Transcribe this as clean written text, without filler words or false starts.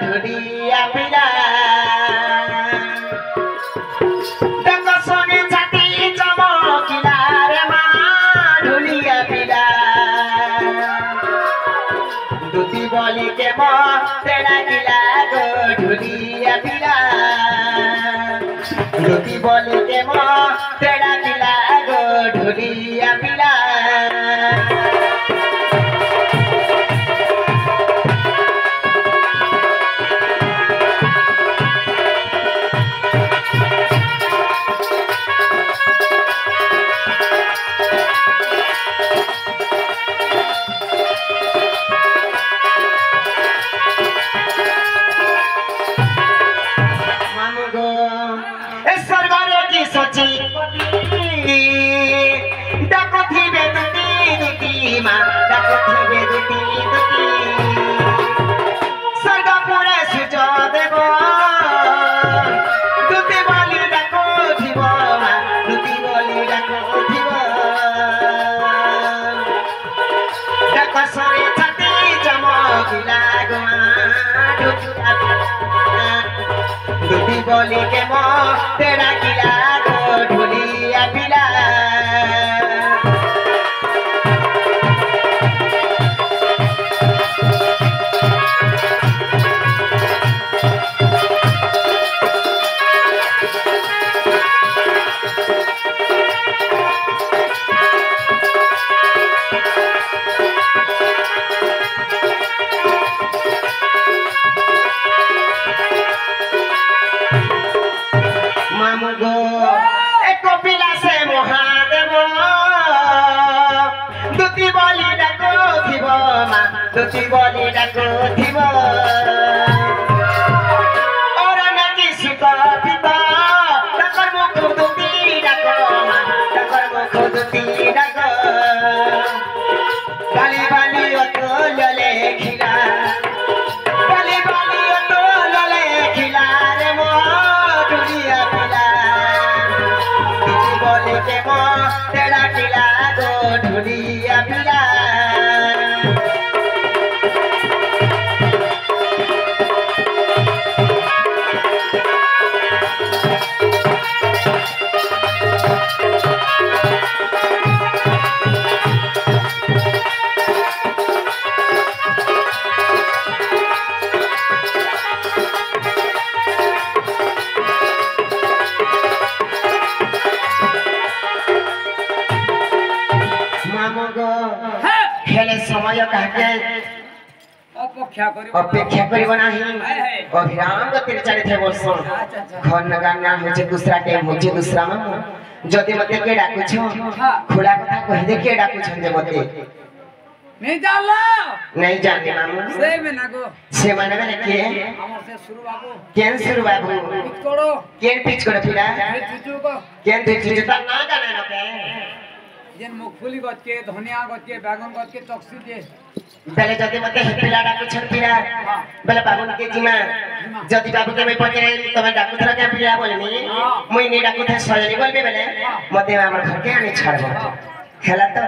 ढुलिया पिला देखो सोने छाती चमकिला रे माँ ढुलिया पिला दूती बोली के माँ तेरा किला गो ढुलिया पिला दूती बोली के माँ तेरा किला गो ढुलिया पिला बोली के मो तेरा किला को ढुलिया पिला दूती बोली डाको थीब और न किसी को पिता डकर मुख दूती डाको डकर मुख दूती डाको बाली बाली तो लले खिला बाली बाली तो लले खिला रे मो ढुलिया पिला दूती बोली के मो तेरा किला गो ढुलिया पिला समय अपेक्षा करिब नाही अभिराम गतिर चलिथे वर्ष घर नगाना होचे दूसरा टाइम होचे दूसरा में जदि मते के डाकु छ खुला कथा कहि दे के डाकु छ जे मते नहीं जानला नहीं जानते मामू से में नागो से माने के हमर से शुरू बाबू केन शुरू बाबू पिच करो केन पिच करो फिरा चुचू को केन चुचू त ना जाने न के जेन मुखफुली गत के धनिया गत के बैगन गत के चक्सी दे पहले जदि मते हेपिला डाकु छ फिरा बेले बाबू के जिमा जदि बाबू के मैं पचे तमे डाकु थरा के फिरा बोलनी मुई ने डाकु थे सजली बोलबे बेले मते हमर घर के आनी छाड़बो खेला तो